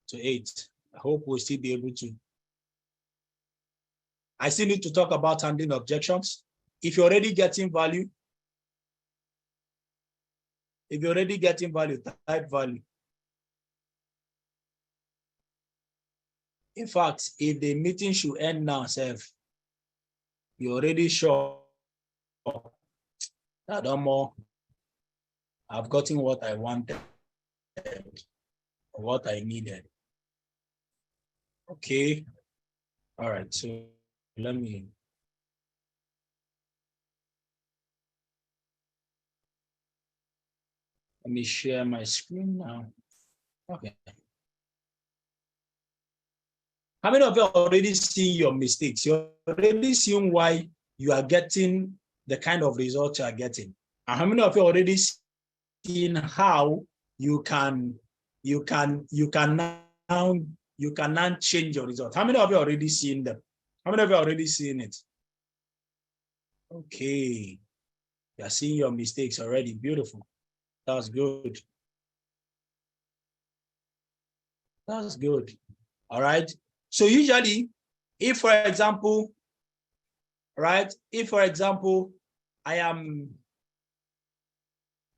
to 8. I hope we'll still be able to. I still need to talk about handling objections. If you're already getting value, type value. In fact, if the meeting should end now, you're already sure that no more. I've gotten what I wanted, what I needed. Okay. All right. So let me share my screen now. Okay. How many of you are already seeing your mistakes? You're already seeing why you are getting the kind of results you are getting. And how many of you are already seeing how you can now change your results? How many of you are already seeing them? How many of you are already seeing it? Okay. You are seeing your mistakes already. Beautiful. That's good. That's good. All right. So usually, if for example, right, I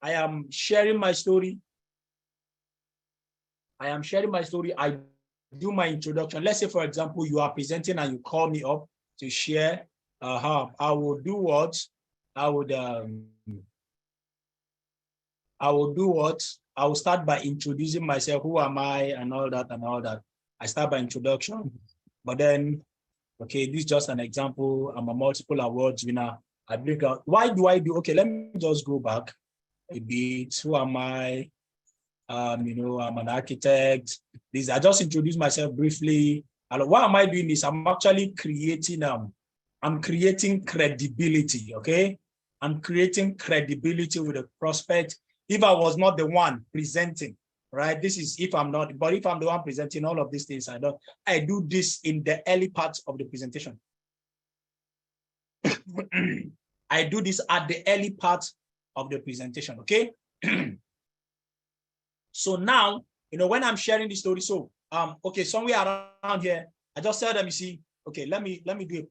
am sharing my story. I do my introduction. Let's say, for example, you are presenting and you call me up to share. I will do what? I will start by introducing myself. Who am I? And all that. I start by introduction. But then, okay, this is just an example. I'm a multiple awards winner. I break out. Why do I do? Okay, let me just go back a bit. Who am I? I'm an architect. I just introduced myself briefly. And why am I doing this? I'm actually creating credibility, okay? I'm creating credibility with the prospect. If I was not the one presenting, right? This is if I'm not, but if I'm the one presenting all of these things, I do this in the early parts of the presentation. I do this at the early part of the presentation, okay? So now, when I'm sharing the story, so okay, somewhere around here, I just tell them, you see, okay, let me do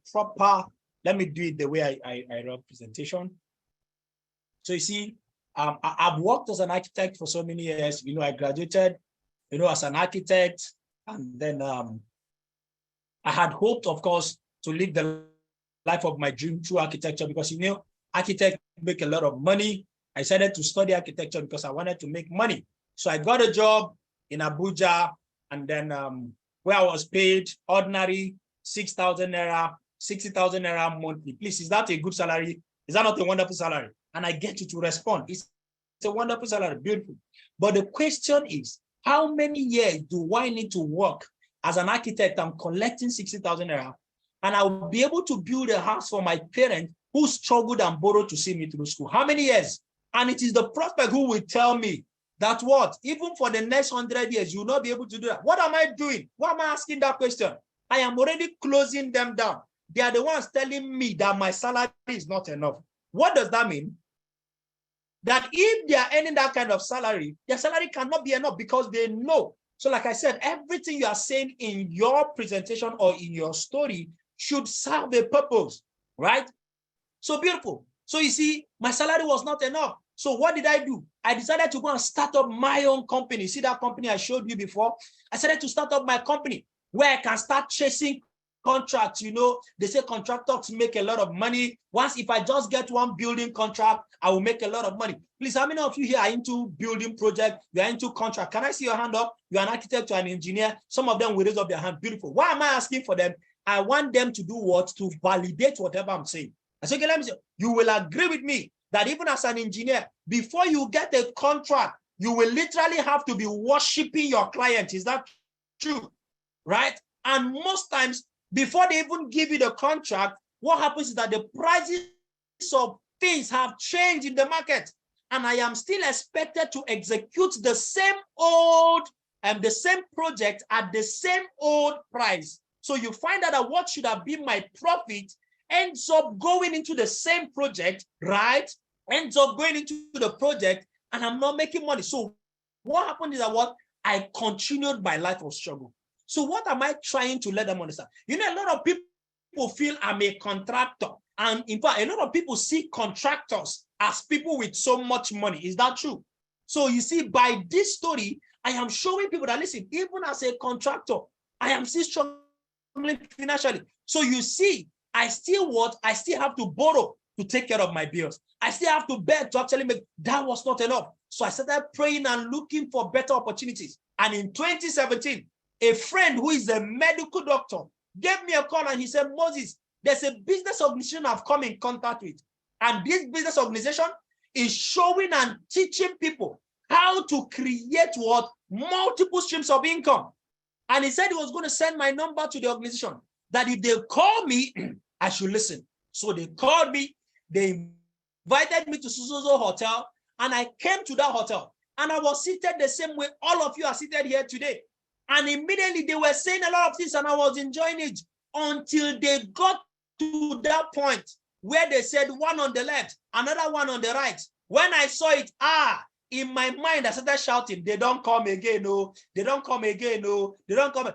let me do it the way I run presentation. So you see, I've worked as an architect for so many years. I graduated, as an architect, and then I had hoped, of course, to live the life of my dream through architecture because, architects make a lot of money. I decided to study architecture because I wanted to make money. So I got a job in Abuja, and then where I was paid ordinary 6,000 naira, 60,000 naira monthly. Please, is that a good salary? Is that not a wonderful salary? And I get you to respond. It's a wonderful salary, beautiful. But the question is, how many years do I need to work as an architect? I'm collecting 60,000 naira, and I'll be able to build a house for my parents who struggled and borrowed to see me through school. How many years? And it is the prospect who will tell me that what, even for the next 100 years, you will not be able to do that. What am I doing? Why am I asking that question? I am already closing them down. They are the ones telling me that my salary is not enough. What does that mean? That if they are earning that kind of salary, their salary cannot be enough because they know. So like I said, everything you are saying in your presentation or in your story should serve a purpose, right? So beautiful. So you see, my salary was not enough. So what did I do? I decided to go and start up my own company. See that company I showed you before? I decided to start up my company where I can start chasing contracts. They say contractors make a lot of money. If I just get one building contract, I will make a lot of money. Please, how many of you here are into building project? You are into contract. Can I see your hand up? You're an architect or an engineer. Some of them will raise up their hand. Beautiful. Why am I asking for them? I want them to do what? To validate whatever I'm saying. I say, okay, let me say, you will agree with me that even as an engineer, before you get a contract, you will literally have to be worshiping your client. Is that true? Right? And most times, before they even give you the contract, what happens is that the prices of things have changed in the market. And I am still expected to execute the same old and the same project at the same old price. So you find out that what should have been my profit ends up going into the same project, right? Ends up going into the project, and I'm not making money. So what happened is that I continued my life of struggle. So what am I trying to let them understand? You know, a lot of people feel I'm a contractor. And in fact, a lot of people see contractors as people with so much money. Is that true? So you see, by this story, I am showing people that, listen, even as a contractor, I am still struggling financially. So you see, I still have to borrow to take care of my bills. I still have to beg to actually make, that was not enough. So I started praying and looking for better opportunities. And in 2017, a friend who is a medical doctor gave me a call and he said, Moses, there's a business organization I've come in contact with. And this business organization is showing and teaching people how to create what? Multiple streams of income. And he said he was going to send my number to the organization, that if they call me, I should listen. So they called me, they invited me to Suzuzo Hotel, and I came to that hotel. And I was seated the same way all of you are seated here today. And immediately they were saying a lot of things, and I was enjoying it until they got to that point where they said one on the left, another one on the right. When I saw it, in my mind, I started shouting, they don't come again, no, they don't come again, no, they don't come.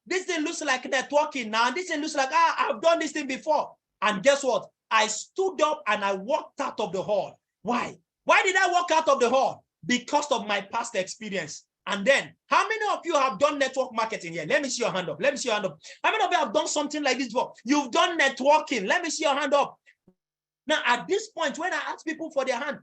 This thing looks like networking now. This thing looks like, I've done this thing before. And guess what? I stood up and I walked out of the hall. Why? Why did I walk out of the hall? Because of my past experience. And then, how many of you have done network marketing here? Let me see your hand up. Let me see your hand up. How many of you have done something like this before? You've done networking. Let me see your hand up. Now, at this point, when I ask people for their hand,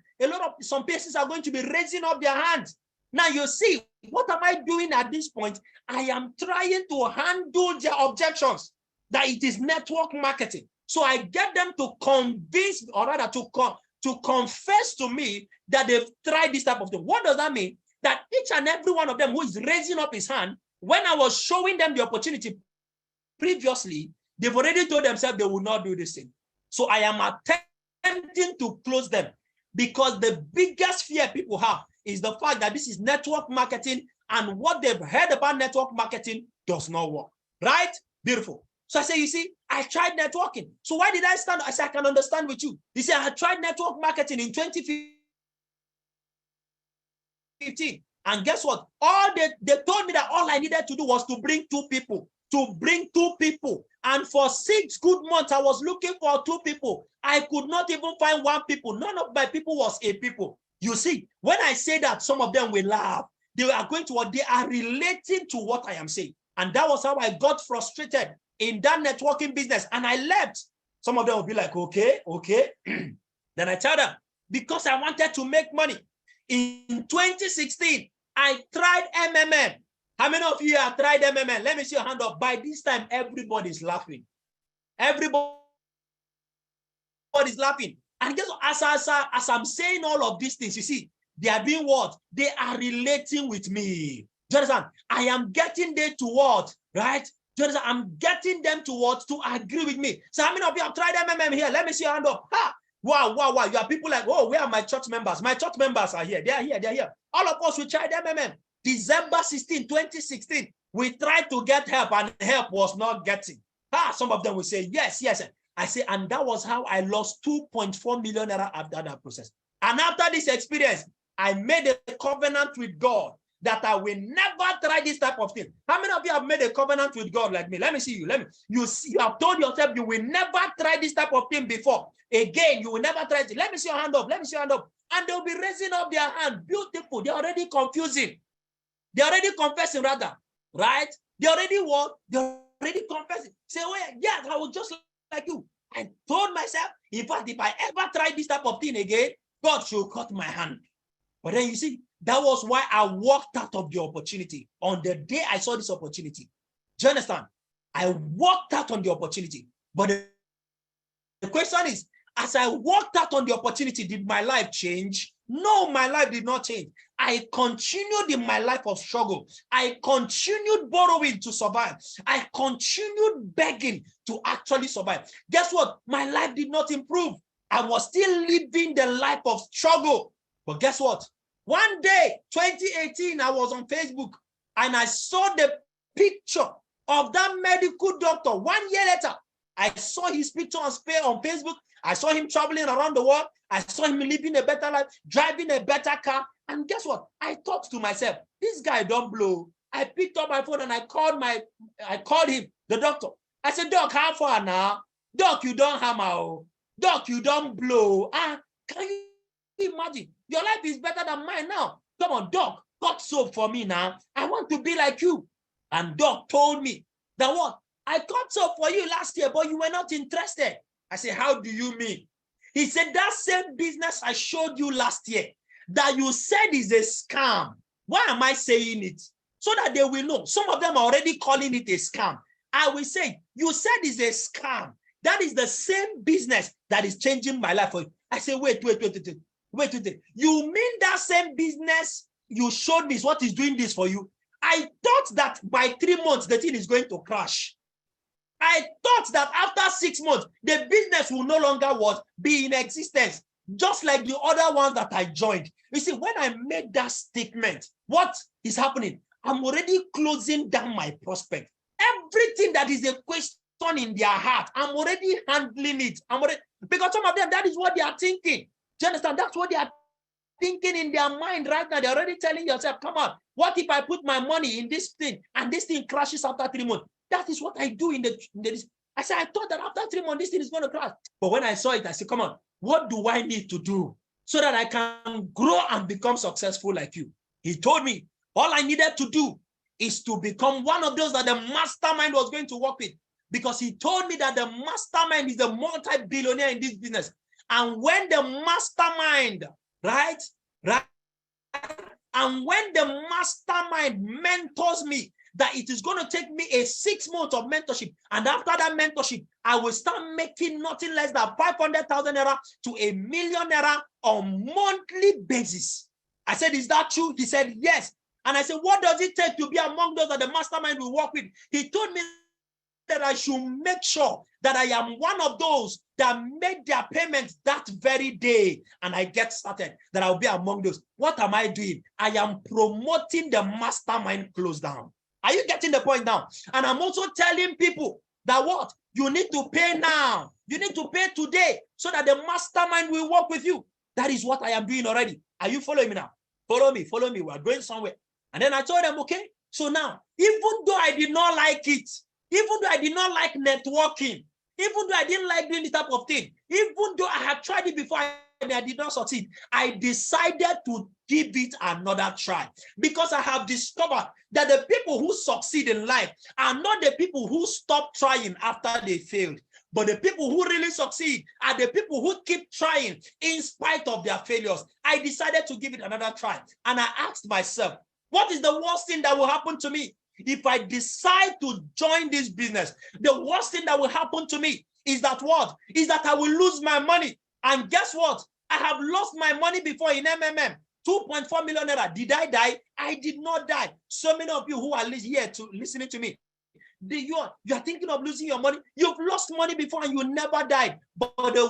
some places are going to be raising up their hands. Now, you see, what am I doing at this point? I am trying to handle their objections that it is network marketing. So I get them to convince, or rather to confess to me that they've tried this type of thing. What does that mean? That each and every one of them who is raising up his hand, when I was showing them the opportunity previously, they've already told themselves they will not do this thing. So I am attempting to close them, because the biggest fear people have is the fact that this is network marketing, and what they've heard about network marketing does not work. Right? Beautiful. So I say, you see, I tried networking. So why did I stand? I said, I can understand with you. He said, I tried network marketing in 2015. And guess what? They told me that all I needed to do was to bring two people. And for 6 good months, I was looking for 2 people. I could not even find 1 people. None of my people was a people. You see, when I say that, some of them will laugh. They are relating to what I am saying. And that was how I got frustrated in that networking business. And I left. Some of them will be like, okay. Then I tell them, because I wanted to make money. In 2016, I tried MMM. How many of you have tried MMM? Let me see your hand up. By this time, everybody's laughing. Everybody's laughing. And guess what? As I'm saying all of these things, you see, they are doing what? They are relating with me. Do you understand? I am getting them to what? Right? Do you understand? I'm getting them to what? To agree with me. So how many of you have tried MMM here? Let me see your hand up. Ha! Wow. You are people like, oh, where are my church members? My church members are here. They are here. All of us, we tried MMM. December 16, 2016, we tried to get help, and help was not getting. Some of them will say, yes. I say, and that was how I lost 2.4 million naira after that process. And after this experience, I made a covenant with God that I will never try this type of thing. How many of you have made a covenant with God like me? Let me see you. You have told yourself you will never try this type of thing before. Again, you will never try it. Let me see your hand up. And they'll be raising up their hand. Beautiful. They're already confusing. They're already confessing, rather. Right? They already what? They're already confessing. Say, well, yeah, I was just like you. I told myself, in fact, if I ever try this type of thing again, God should cut my hand. But then you see, that was why I walked out of the opportunity on the day I saw this opportunity. Do you understand? I walked out on the opportunity. But the question is, as I walked out on the opportunity, did my life change? No, my life did not change. I continued in my life of struggle. I continued borrowing to survive. I continued begging to actually survive. Guess what? My life did not improve. I was still living the life of struggle. But guess what? One day, 2018, I was on Facebook and I saw the picture of that medical doctor 1 year later. I saw his picture on Facebook. I saw him traveling around the world. I saw him living a better life, driving a better car. And guess what? I thought to myself, this guy don't blow. I picked up my phone and I called him, the doctor. I said, Doc, how far now? Doc, you don't hammer. Doc, you don't blow. Can you imagine? Your life is better than mine now. Come on, Doc, cut soap for me now. I want to be like you. And Doc told me that what? I cut soap for you last year, but you were not interested. I said, how do you mean? He said, that same business I showed you last year that you said is a scam. Why am I saying it? So that they will know. Some of them are already calling it a scam. I will say, you said it's a scam. That is the same business that is changing my life for you. I say, wait. You mean that same business you showed me is what is doing this for you? I thought that by 3 months, the thing is going to crash. I thought that after 6 months, the business will no longer be in existence, just like the other ones that I joined. You see, when I made that statement, what is happening? I'm already closing down my prospect. Everything that is a question in their heart, I'm already handling it. Because some of them, that is what they are thinking. Do you understand? That's what they are thinking in their mind right now. They're already telling yourself, come on, what if I put my money in this thing and this thing crashes after 3 months? That is what I do I said, I thought that after 3 months, this thing is going to crash. But when I saw it, I said, come on, what do I need to do so that I can grow and become successful like you? He told me all I needed to do is to become one of those that the mastermind was going to work with, because he told me that the mastermind is a multi-billionaire in this business. And when the mastermind, and when the mastermind mentors me, that it is going to take me a 6 months of mentorship. And after that mentorship, I will start making nothing less than 500,000 naira to *1 million naira on monthly basis. I said, is that true? He said, yes. And I said, what does it take to be among those that the mastermind will work with? He told me that I should make sure that I am one of those that made their payments that very day. And I get started, that I'll be among those. What am I doing? I am promoting the mastermind close down. Are you getting the point now? And I'm also telling people that what? You need to pay now. You need to pay today so that the mastermind will work with you. That is what I am doing already. Are you following me now? Follow me. We are going somewhere. And then I told them, okay, so now, even though I did not like it, even though I did not like networking, even though I didn't like doing this type of thing, even though I had tried it before and I did not succeed, I decided to give it another try, because I have discovered that the people who succeed in life are not the people who stop trying after they failed, but the people who really succeed are the people who keep trying in spite of their failures. I decided to give it another try, and I asked myself, what is the worst thing that will happen to me if I decide to join this business? The worst thing that will happen to me is that what? Is that I will lose my money. And guess what? I have lost my money before in MMM. 2.4 million naira. Did I die? I did not die. So many of you who are here listening to me, you are thinking of losing your money. You've lost money before and you never died. But the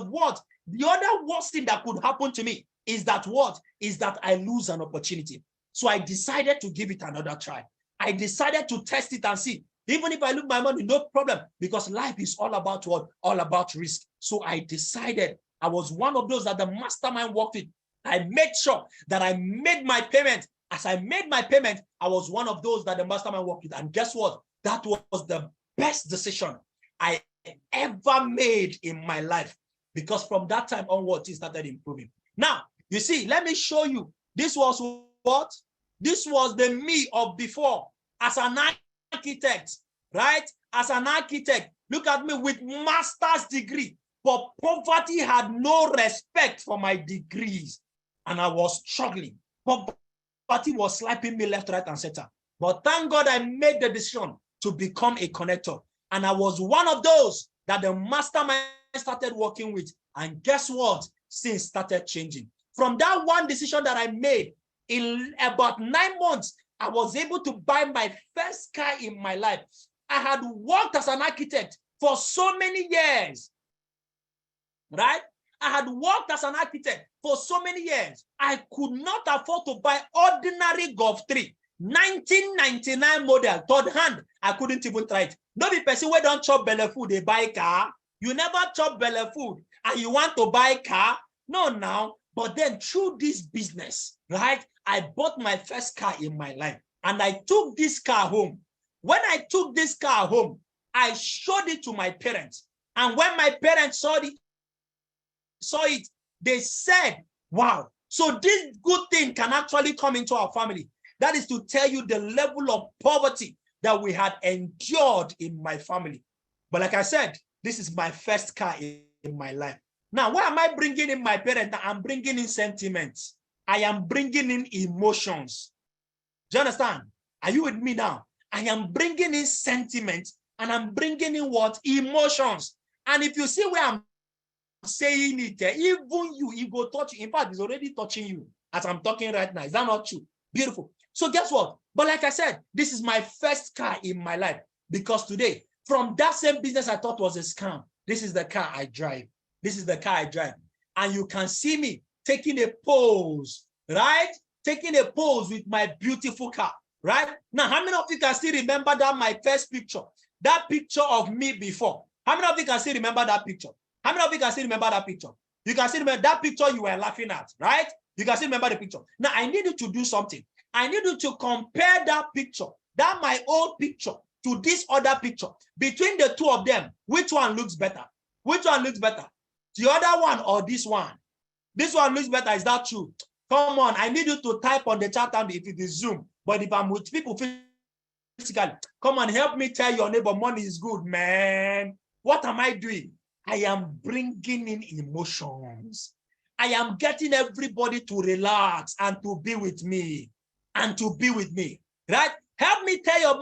other worst thing that could happen to me is that what? Is that I lose an opportunity. So I decided to give it another try. I decided to test it and see. Even if I lose my money, no problem, because life is all about what? All about risk. So I decided, I was one of those that the mastermind worked with. I made sure that I made my payment. As I made my payment, I was one of those that the mastermind worked with. And guess what? That was the best decision I ever made in my life, because from that time onwards, it started improving. Now, you see, let me show you. This was what? This was the me of before as an architect, right? As an architect, look at me with master's degree, but poverty had no respect for my degrees, and I was struggling. Poverty was slapping me left, right, and center. But thank God I made the decision to become a connector, and I was one of those that the mastermind started working with. And guess what? Things started changing. From that one decision that I made, in about 9 months, I was able to buy my first car in my life. I had worked as an architect for so many years, right? I had worked as an architect for so many years. I could not afford to buy ordinary Golf 3, 1999 model, third hand. I couldn't even try it. No be person where don't chop belle food, they buy car. You never chop belle food and you want to buy car. No, now. But then through this business, right? I bought my first car in my life and I took this car home. When I took this car home, I showed it to my parents. And when my parents saw it, they said, wow, so this good thing can actually come into our family. That is to tell you the level of poverty that we had endured in my family. But like I said, this is my first car in my life. Now, why am I bringing in my parents? I'm bringing in sentiments. I am bringing in emotions. Do you understand? Are you with me now? I am bringing in sentiments and I'm bringing in what? Emotions. And if you see where I'm saying it, even you, it will touch you. In fact, it's already touching you as I'm talking right now. Is that not true? Beautiful. So guess what? But like I said, this is my first car in my life because today, from that same business I thought was a scam, this is the car I drive. This is the car I drive. And you can see me taking a pose, right? Taking a pose with my beautiful car, right? Now, how many of you can still remember that my first picture? That picture of me before. How many of you can still remember that picture? How many of you can still remember that picture? You can still remember that picture you were laughing at, right? You can still remember the picture. Now, I need you to do something. I need you to compare that picture, that my old picture, to this other picture. Between the two of them, which one looks better? Which one looks better? The other one or this one? This one looks better. Is that true? Come on, I need you to type on the chat if it is Zoom. But if I'm with people physically, come on, help me tell your neighbor money is good, man. What am I doing? I am bringing in emotions. I am getting everybody to relax and to be with me. And to be with me, right? Help me tell your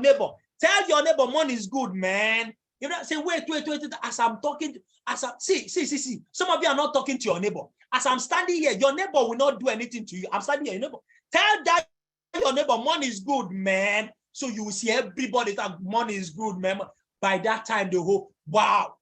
neighbor. Tell your neighbor money is good, man. You know, say wait. As I'm talking, see. Some of you are not talking to your neighbor. As I'm standing here, your neighbor will not do anything to you. I'm standing here, your neighbor. Tell that your neighbor money is good, man. So you will see everybody that money is good, man. By that time, the whole wow.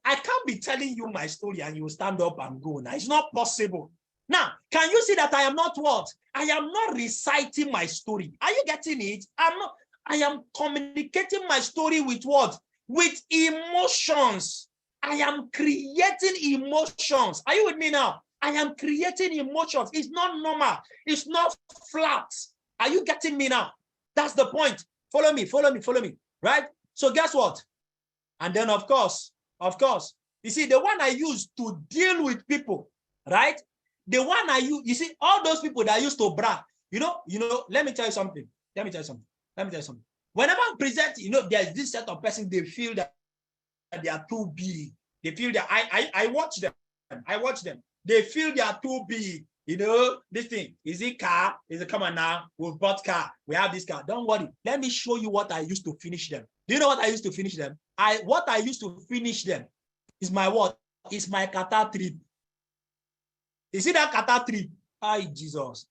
I can't be telling you my story and you stand up and go. Now it's not possible. Now, can you see that I am not what? I am not reciting my story. Are you getting it? I am communicating my story with what? With emotions. I am creating emotions. Are you with me now? I am creating emotions. It's not normal. It's not flat. Are you getting me now? That's the point. Follow me. Right? So guess what? And then of course, you see, the one I use to deal with people, right? The one I use, you see, all those people that used to brag, you know, let me tell you something. Whenever I present, there's this set of persons, they feel that they are too big. They feel that I watch them. They feel they are too big. This thing, is it car? Is it, come on now, we've bought car. We have this car. Don't worry. Let me show you what I used to finish them. Do you know what I used to finish them? What I used to finish them is my what? Is my Qatar trip. You see that Qatar trip? Ay, Jesus.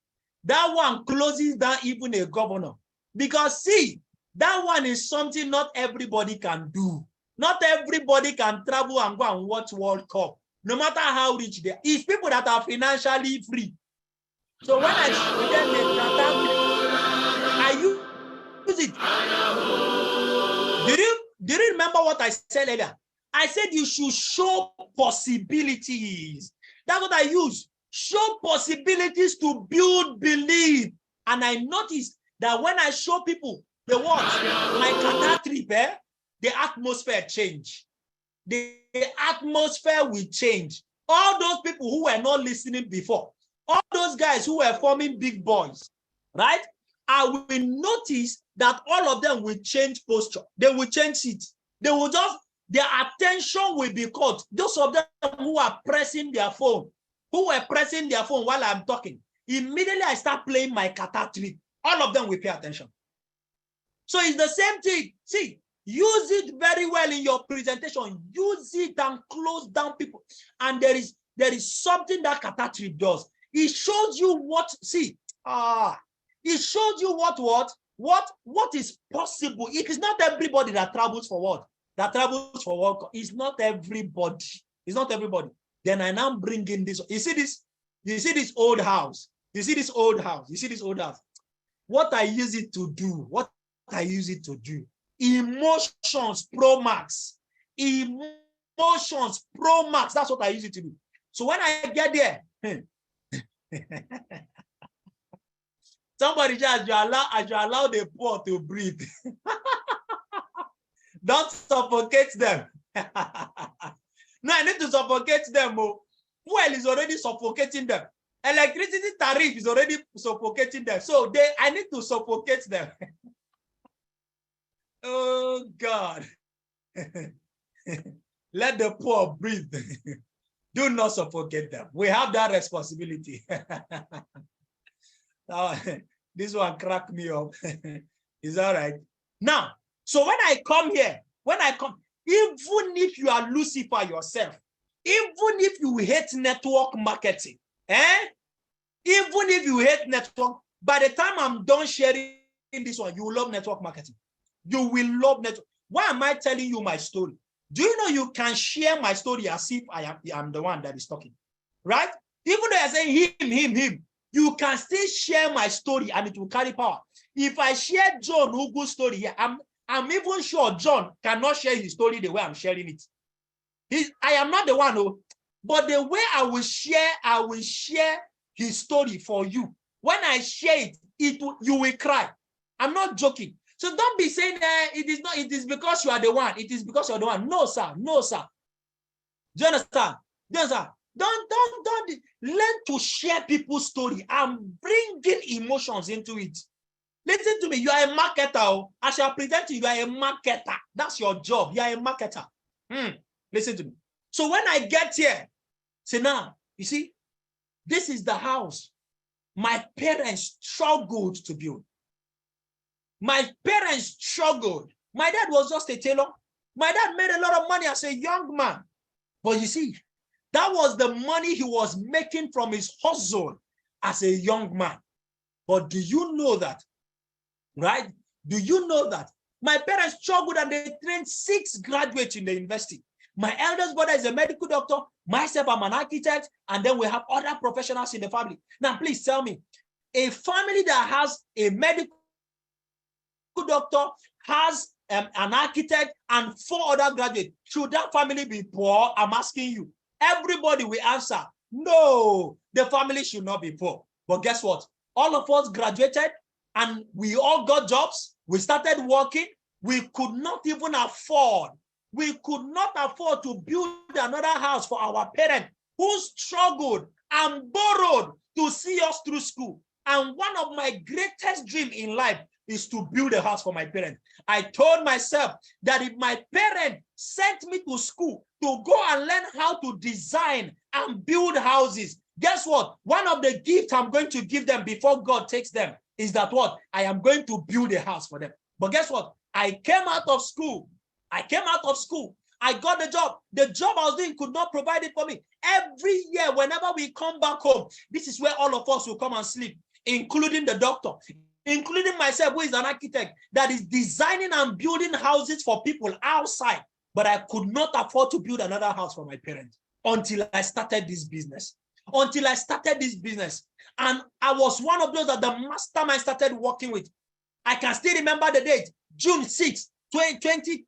That one closes down even a governor. Because see, that one is something not everybody can do. Not everybody can travel and go and watch World Cup. No matter how rich they are. It's people that are financially free. So when I show them the Qatar trip, I use it. Do you remember what I said earlier? I said you should show possibilities. That's what I use. Show possibilities to build belief. And I noticed that when I show people the what, my Qatar trip, the atmosphere change. The atmosphere will change. All those people who were not listening before, all those guys who were forming big boys, right? I will notice that all of them will change posture. They will change it. They will just, their attention will be caught. Those of them who are pressing their phone, while I'm talking, immediately I start playing my Qatar trip. All of them will pay attention. So it's the same thing. See, use it very well in your presentation. Use it and close down people. And there is something that Qatar trip does. It shows you what, see, it shows you what is possible. It is not everybody that travels for what? That travels for work. It's not everybody. It's not everybody. Then I now bring in this. You see this? You see this old house? You see this old house? You see this old house? What I use it to do, what I use it to do. Emotions Pro Max. Emotions Pro Max. That's what I use it to do. So when I get there, somebody just you allow the poor to breathe. Don't suffocate them. No, I need to suffocate them. Fuel is already suffocating them. Electricity tariff is already suffocating them. So I need to suffocate them. Oh God. Let the poor breathe. Do not suffocate them. We have that responsibility. This one cracked me up. Is all right. Now, so when I come here, even if you are Lucifer yourself, even if you hate network marketing, even if you hate network, by the time I'm done sharing this one, you will love network marketing. You will love network. Why am I telling you my story? Do you know you can share my story as if I am the one that is talking, right? Even though I say him, you can still share my story and it will carry power. If I share John Ugu's story here, I'm even sure John cannot share his story the way I'm sharing it. I am not the one, but the way I will share his story for you. When I share it, you will cry. I'm not joking. So don't be saying it is because you are the one. It is because you're the one. No, sir. No, sir. Do you understand? Do you understand? Don't learn to share people's story and bringing emotions into it. Listen to me. You are a marketer. I shall pretend to you are a marketer. That's your job. You are a marketer. Listen to me. So when I get here, say now, you see, this is the house my parents struggled to build. My parents struggled. My dad was just a tailor. My dad made a lot of money as a young man. But you see, that was the money he was making from his hustle as a young man. But do you know that? Right? Do you know that? My parents struggled and they trained 6 graduates in the university. My eldest brother is a medical doctor. Myself, I'm an architect. And then we have other professionals in the family. Now, please tell me, a family that has a medical doctor, has an architect, and 4 other graduates, should that family be poor? I'm asking you. Everybody will answer, no, the family should not be poor. But guess what? All of us graduated and we all got jobs. We started working. We could not even afford. We could not afford to build another house for our parents who struggled and borrowed to see us through school. And one of my greatest dreams in life is to build a house for my parents. I told myself that if my parents sent me to school to go and learn how to design and build houses, guess what? One of the gifts I'm going to give them before God takes them is that what? I am going to build a house for them. But guess what? I came out of school. I got the job. The job I was doing could not provide it for me. Every year, whenever we come back home, this is where all of us will come and sleep, including the doctor, including myself, who is an architect that is designing and building houses for people outside. But I could not afford to build another house for my parents until I started this business. And I was one of those that the mastermind started working with. I can still remember the date, June 6,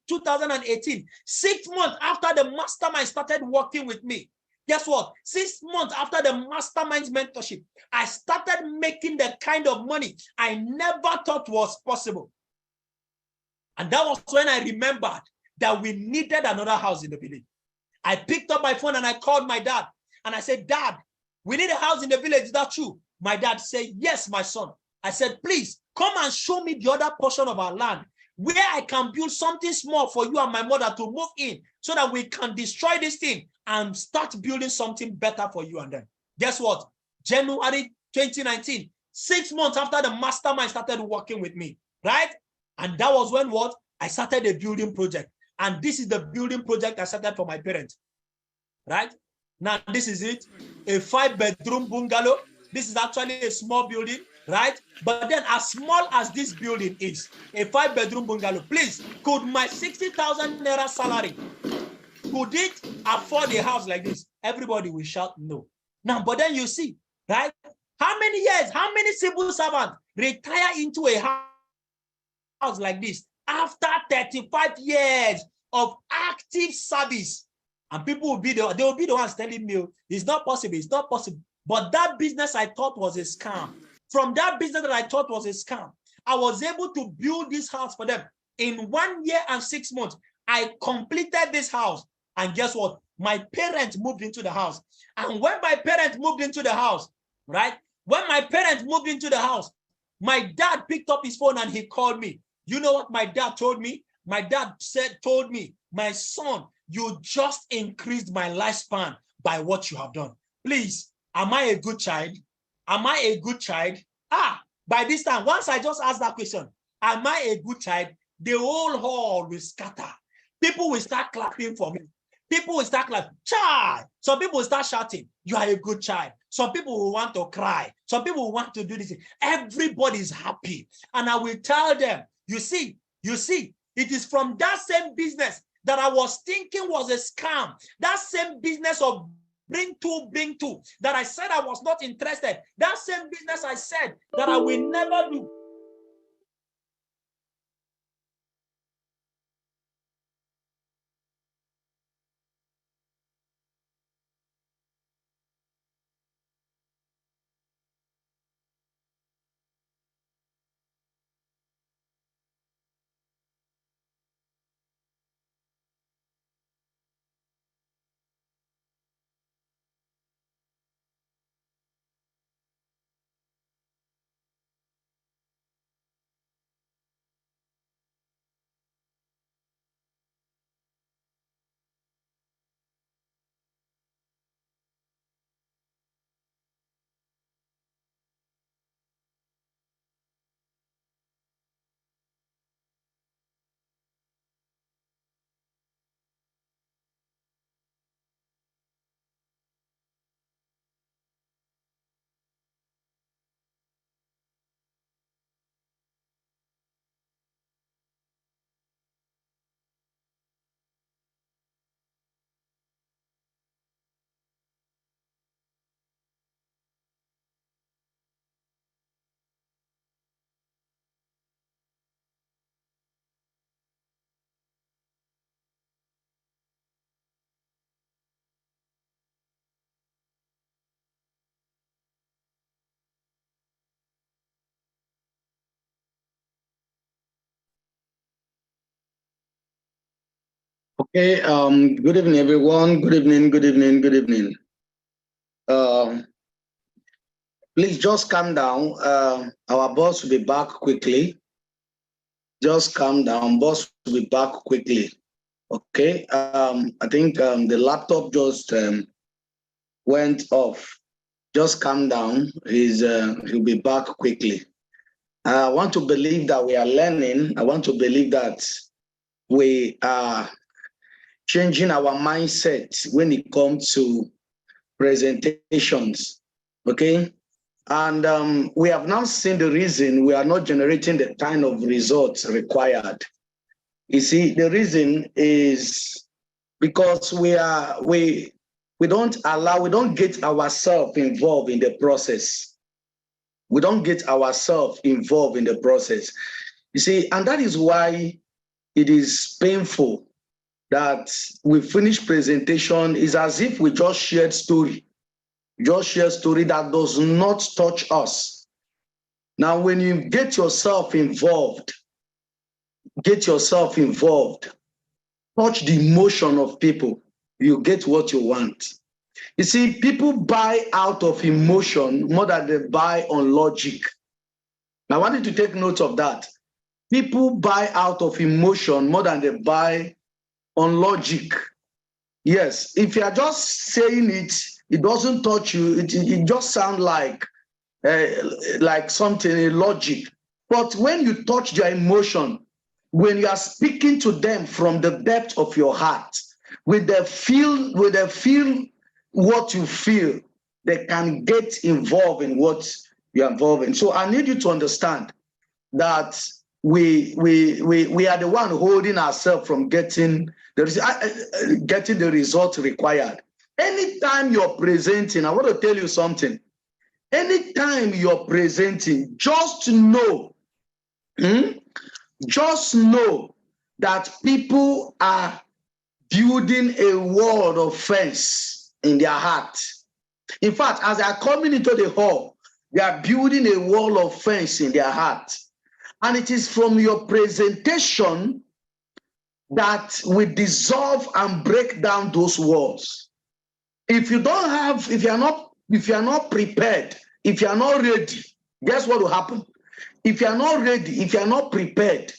2018. 6 months after the mastermind started working with me. Guess what? 6 months after the mastermind's mentorship, I started making the kind of money I never thought was possible. And that was when I remembered that we needed another house in the village. I picked up my phone and I called my dad. And I said, Dad, we need a house in the village. Is that true? My dad said, yes, my son. I said, please come and show me the other portion of our land where I can build something small for you and my mother to move in so that we can destroy this thing and start building something better for you and them. Guess what? January 2019, 6 months after the mastermind started working with me, right? And that was when what? I started a building project. And this is the building project I started for my parents, right? Now, this is it, a 5-bedroom bungalow. This is actually a small building, right? But then as small as this building is, a 5-bedroom bungalow, please, could my 60,000 naira salary, could it afford a house like this? Everybody will shout no. Now, but then you see, right? How many years, how many civil servants retire into a house like this after 35 years of active service. And people will be they will be the ones telling me, it's not possible, it's not possible. But that business I thought was a scam. From that business that I thought was a scam, I was able to build this house for them. In 1 year and 6 months, I completed this house. And guess what? My parents moved into the house. And when my parents moved into the house, right? When my parents moved into the house, my dad picked up his phone and he called me. You know what my dad told me? My dad told me, my son, you just increased my lifespan by what you have done. Please, am I a good child? Am I a good child? By this time, once I just asked that question, am I a good child? The whole hall will scatter. People will start clapping for me. People will start clapping. Child. Some people will start shouting, you are a good child. Some people will want to cry. Some people will want to do this. Everybody is happy. And I will tell them, you see, it is from that same business that I was thinking was a scam. That same business of bring two, that I said I was not interested. That same business I said that I will never do. Okay, good evening, everyone. Good evening, good evening, good evening. Please just calm down. Our boss will be back quickly. Just calm down. Boss will be back quickly. Okay, I think the laptop just went off. Just calm down. He'll be back quickly. I want to believe that we are learning. I want to believe that we are changing our mindset when it comes to presentations, okay? And we have now seen the reason we are not generating the kind of results required. You see, the reason is because we don't get ourselves involved in the process. We don't get ourselves involved in the process. You see, and that is why it is painful that we finish presentation. Is as if we just shared story that does not touch us. Now, when you get yourself involved, touch the emotion of people, you get what you want. You see, people buy out of emotion more than they buy on logic. Now, I want you to take note of that. People buy out of emotion more than they buy on logic. Yes, if you are just saying it, it doesn't touch you. It just sounds like something, a logic. But when you touch their emotion, when you are speaking to them from the depth of your heart, with they feel what you feel, they can get involved in what you are involved in. So I need you to understand that we are the one holding ourselves from getting the result required. Anytime you're presenting, I want to tell you something. Anytime you're presenting, just know just know that people are building a wall of fence in their heart. In fact, as they are coming into the hall, they are building a wall of fence in their heart. And it is from your presentation that we dissolve and break down those walls. If you don't have, if you are not prepared, if you are not ready, guess what will happen? If you are not ready, if you are not prepared,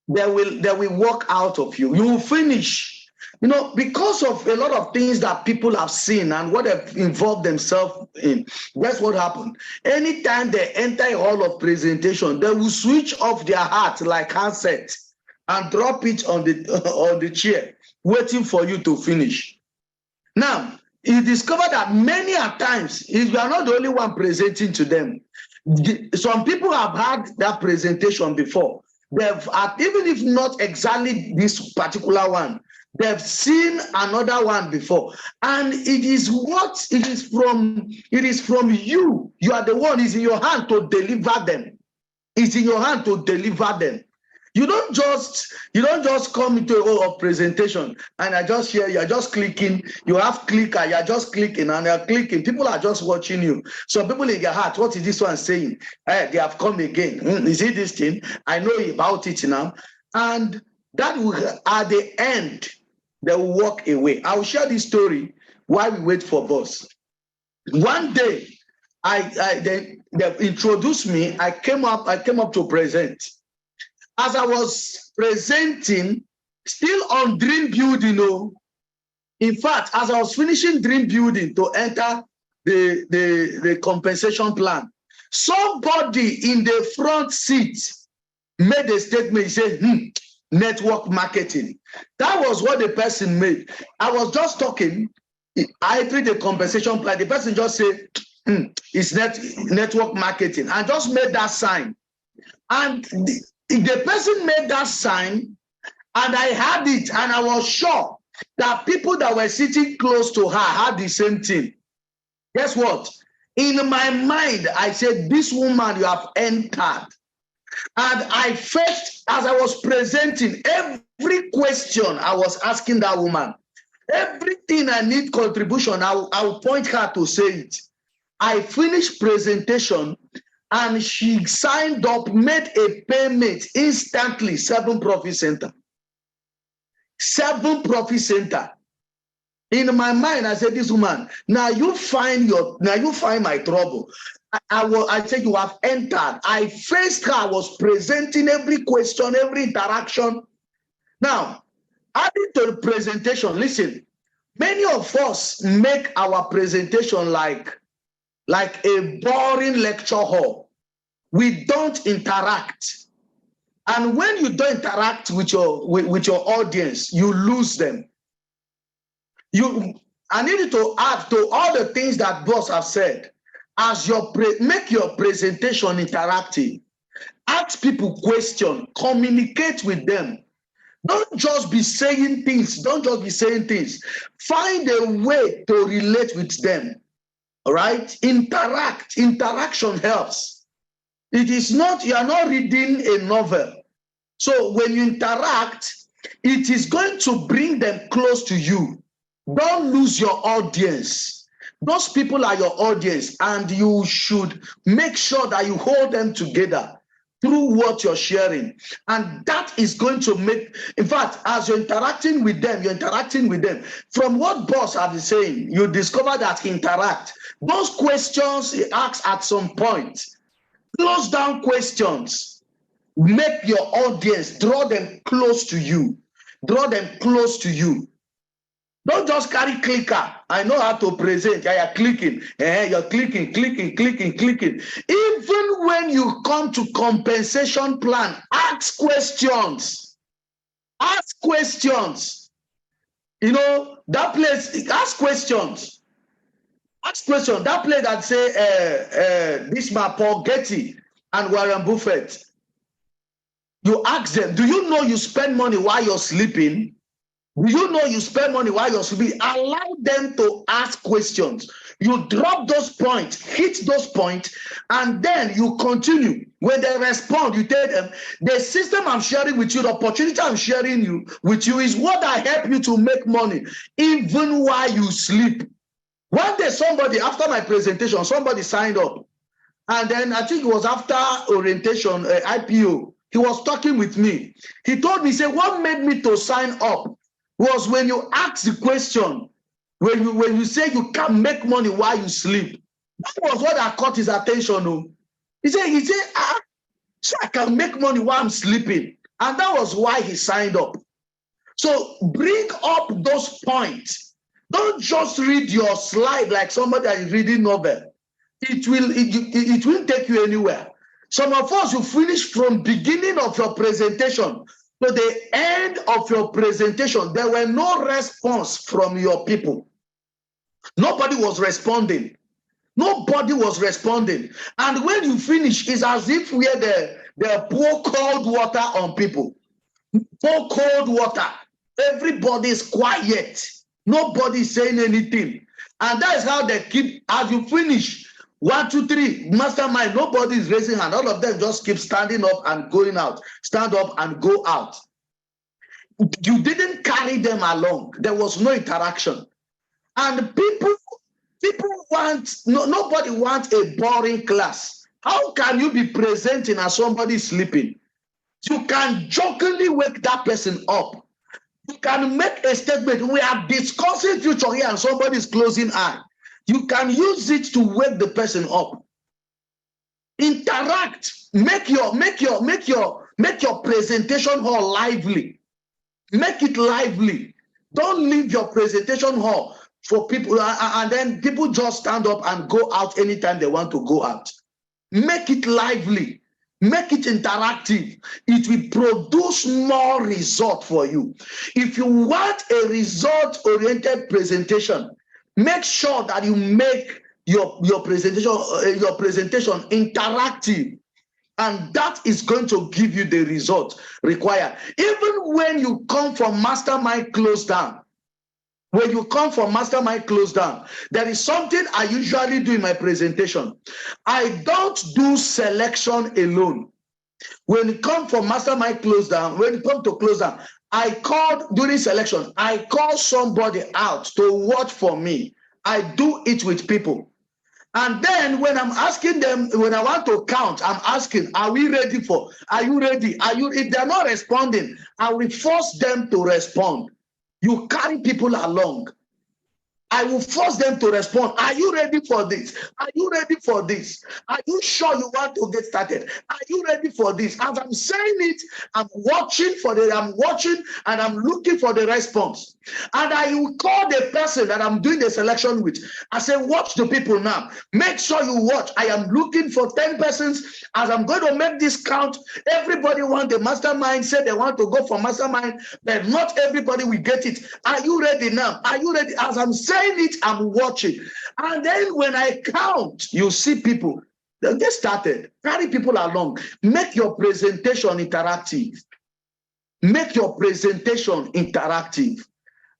they will walk out of you. You will finish. You know, because of a lot of things that people have seen and what they've involved themselves in, that's what happened. Anytime they enter a hall of presentation, they will switch off their heart like handset and drop it on the chair, waiting for you to finish. Now, you discover that many a times, if you are not the only one presenting to them, some people have had that presentation before. They've had, even if not exactly this particular one, they've seen another one before, and it is from you. You are the one. It's in your hand to deliver them. It's in your hand to deliver them. You don't just come into a hall of presentation and I just hear you're just clicking. You have clicker, you're just clicking and you're clicking. People are just watching you. Some people in their heart, what is this one saying? Hey, they have come again. Is it this thing? I know about it now. And that will, at the end, they will walk away. I will share this story while we wait for boss. One day, they introduced me. I came up to present. As I was presenting, still on Dream Building, in fact, as I was finishing Dream Building to enter the compensation plan, somebody in the front seat made a statement. He said, network marketing. That was what the person made. I was just talking. I read the compensation plan. The person just said, it's network marketing, and just made that sign. And the person made that sign, and I had it, and I was sure that people that were sitting close to her had the same thing. Guess what? In my mind, I said, this woman you have entered. And I first, as I was presenting, every question I was asking that woman, everything I need contribution, I'll point her to say it. I finished presentation, and she signed up, made a payment instantly, 7 Profit Center. 7 Profit Center. In my mind, I said, this woman, now you find my trouble. I said, you have entered. I faced her, I was presenting every question, every interaction. Now, adding to the presentation, listen, many of us make our presentation like a boring lecture hall. We don't interact. And when you don't interact with your audience, you lose them. I need to add to all the things that boss have said. As make your presentation interactive. Ask people questions. Communicate with them. Don't just be saying things. Don't just be saying things. Find a way to relate with them. All right? Interact. Interaction helps. It is not, you are not reading a novel. So when you interact, it is going to bring them close to you. Don't lose your audience. Those people are your audience, and you should make sure that you hold them together through what you're sharing. And that is going to make, in fact, as you're interacting with them, From what boss have been saying, you discover that interact. Those questions he asks at some point, close down questions. Make your audience, draw them close to you. Draw them close to you. Don't just carry clicker. I know how to present. You're clicking. You're clicking. Even when you come to compensation plan, ask questions. Ask questions. You know, that place, ask questions. Ask questions. That place that say, this man, Paul Getty and Warren Buffett. You ask them, do you know you spend money while you're sleeping? Do you know you spend money while you're sleeping? Allow them to ask questions. You drop those points, hit those points, and then you continue. When they respond, you tell them, the system I'm sharing with you, the opportunity I'm sharing with you is what I help you to make money, even while you sleep. One day, somebody, after my presentation, somebody signed up. And then I think it was after orientation, IPO, he was talking with me. He told me, he said, what made me to sign up was when you ask the question, when you say you can make money while you sleep. That was what I caught his attention. He said, so I can make money while I'm sleeping. And that was why he signed up. So bring up those points. Don't just read your slide like somebody that is reading novel. It will take you anywhere. Some of us, you finish from beginning of your presentation to the end of your presentation. There were no response from your people. Nobody was responding. Nobody was responding. And when you finish, it's as if we had the pour cold water on people. Pour cold water. Everybody is quiet. Nobody is saying anything. And that is how they keep, as you finish, 1, 2, 3, mastermind, nobody is raising hand. All of them just keep standing up and going out. Stand up and go out. You didn't carry them along. There was no interaction. And people want, nobody wants a boring class. How can you be presenting as somebody sleeping? You can jokingly wake that person up. You can make a statement. We are discussing future here and somebody is closing eye. You can use it to wake the person up. Interact. Make your presentation hall lively. Make it lively. Don't leave your presentation hall for people and then people just stand up and go out anytime they want to go out. Make it lively. Make it interactive. It will produce more result for you. If you want a result-oriented presentation, make sure that you make your presentation interactive, and that is going to give you the result required. Even when you come from mastermind close down, there is something I usually do in my presentation. I don't do selection alone. When it comes from mastermind close down, when it comes to close down, during selection, I call somebody out to watch for me. I do it with people. And then when I'm asking them, when I want to count, I'm asking, are you ready? If they're not responding, I will force them to respond. You carry people along. I will force them to respond. Are you ready for this? Are you ready for this? Are you sure you want to get started? Are you ready for this? As I'm saying it, I'm watching and I'm looking for the response. And I will call the person that I'm doing the selection with. I say, watch the people now. Make sure you watch. I am looking for 10 persons. As I'm going to make this count, everybody wants a mastermind, say they want to go for mastermind, but not everybody will get it. Are you ready now? Are you ready? As I'm saying it, I'm watching. And then when I count, you see people. They'll get started. Carry people along. Make your presentation interactive. Make your presentation interactive.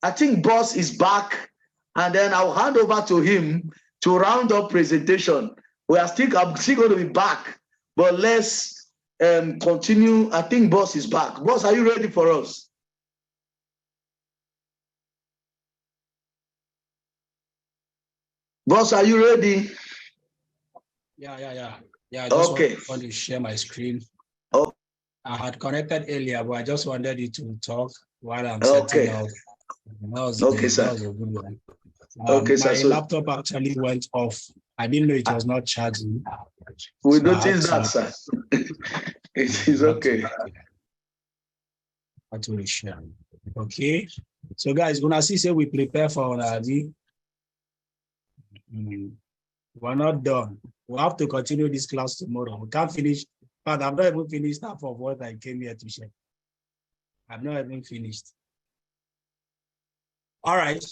I think boss is back, and then I'll hand over to him to round up presentation. I'm still going to be back, but let's continue. I think boss is back. Boss, are you ready for us? Boss, are you ready? Yeah. I just want to share my screen. Oh. I had connected earlier, but I just wanted you to talk while I'm setting up. Okay, sir. That was a good one. My laptop actually went off. I didn't know it was not charging. We noticed that, sir. It is okay. Okay. So, guys, when I say we prepare for Onadi, we're not done. We'll have to continue this class tomorrow. We can't finish, but I've not even finished half of what I came here to share. I've not even finished. All right.